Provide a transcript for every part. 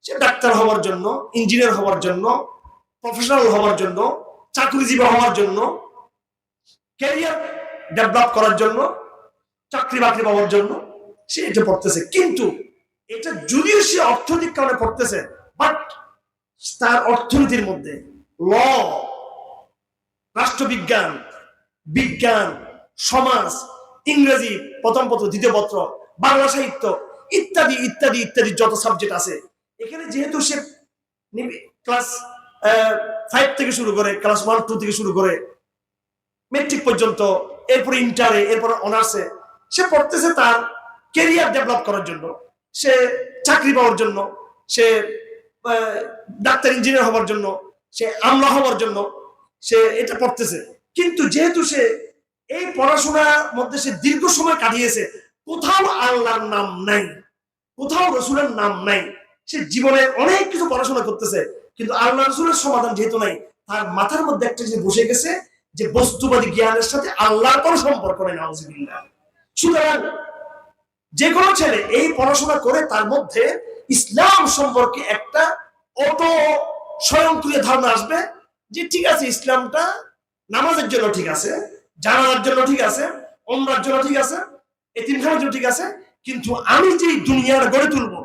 সে doctor হওয়ার জন্য, engineer হওয়ার জন্য, প্রফেশনাল হওয়ার জন্য, চাকরিজীবী হওয়ার জন্য, ক্যারিয়ার ডেভেলপ করার জন্য, চাকরি বাকরি পাওয়ার জন্য সে এটা পড়তেছে। কিন্তু এটা যদিও সে অর্থনৈতিক কারণে পড়তেছে, বাট তার অর্থনীতির মধ্যে ল, রাষ্ট্রবিজ্ঞান, বিজ্ঞান, সমাজ, ইংরেজি প্রথম পত্র, দ্বিতীয় পত্র, বাংলা সাহিত্য ইত্যাদি ইত্যাদি ইত্যাদি যত সাবজেক্ট আছে, এখানে যেহেতু সে ক্লাস 5 থেকে শুরু করে, ক্লাস 1, 2 থেকে শুরু করে মেট্রিক পর্যন্ত, এরপরে ইন্টারে, এরপরে অনার্সে সে পড়তেছে তার ক্যারিয়ার ডেভেলপ করার জন্য, সে চাকরি পাওয়ার জন্য, সে ডাক্তার ইঞ্জিনিয়ার হওয়ার জন্য, সে আমলা হওয়ার জন্য সে এটা পড়তেছে। কিন্তু যেহেতু সে এই পড়াশোনার মধ্যে সে দীর্ঘ সময় কাটিয়েছে, কোথাও আল্লাহর নাম নাই, কোথাও রসুলের নাম নাই, সে জীবনে অনেক কিছু পড়াশোনা করতেছে, কিন্তু আল্লাহ রসুলের সমাধান যেহেতু নাই, তার মাথার মধ্যে একটা জিনিস বসে গেছে যে বস্তুবাদী জ্ঞানের সাথে আল্লাহর কোনো সম্পর্ক নেই, নাউযুবিল্লাহ। সুতরাং যে কোনো ছেলে এই পড়াশোনা করে তার মধ্যে ইসলাম সম্পর্কে একটা অটো স্বয়ংক্রিয় ধারণা আসবে যে ঠিক আছে, ইসলামটা নামাজের জন্য ঠিক আছে, জানাজার জন্য ঠিক আছে, ওমরার জন্য ঠিক আছে, এতিমখানার জন্য ঠিক আছে, কিন্তু আমি যে দুনিয়ার গড়ে তুলবো,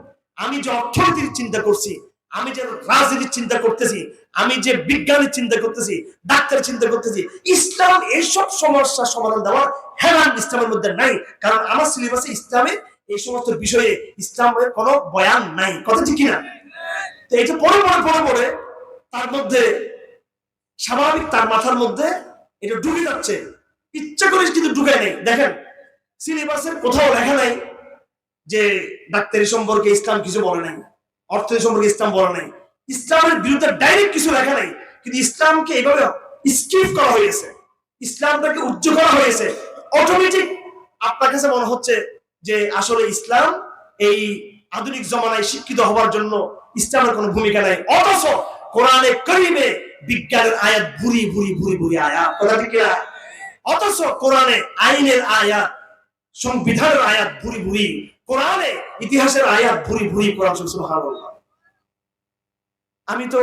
আমি যে অর্থনীতির চিন্তা করছি, আমি যে রাজনীতির চিন্তা করতেছি, আমি যে বিজ্ঞানের চিন্তা করতেছি, ডাক্তারের চিন্তা করতেছি, ইসলাম এইসব সমস্যার সমাধান দেওয়ার হেলান ইসলামের মধ্যে নাই। কারণ আমার সিলেবাসে ইসলামের এই সমস্ত বিষয়ে ইসলামের কোনো বয়ান নাই। কথা ঠিক কিনা? তো এটা পরে পরে তার মধ্যে স্বাভাবিক, তার মাথার মধ্যে এটা ঢুকে যাচ্ছে, ইচ্ছা করে কিন্তু ঢুকে নেই। দেখেন সিলেবাসের কোথাও লেখা নাই যে ডাক্তারি সম্পর্কে ইসলাম কিছু বলে নাই, অর্থনীতি সম্পর্কে ইসলাম বলে নাই, ইসলামের বিরুদ্ধে ডাইরেক্ট কিছু লেখা নাই, কিন্তু ইসলামকে এইভাবে স্কিপ করা হয়েছে, ইসলামটাকে উজ্জ্বল করা হয়েছে। অটোমেটিক আপনার কাছে মনে হচ্ছে যে আসলে ইসলাম এই আধুনিক জমানায় শিক্ষিত হওয়ার জন্য ইসলামের কোনো ভূমিকা নাই। অথচ কোরআনে কারিমে বিজ্ঞানের আয়াত ভুরি ভুরি ভুরি ভুরি আয়াত, কথা ঠিক না? অথচ কোরআনে আইনের আয়াত, সংবিধানের আয়াত ভুরি ভুরি, কোরআনে ইতিহাসের আয়াত ভুরি ভুরি। কোরআন সুবহানাল্লাহ। আমি তো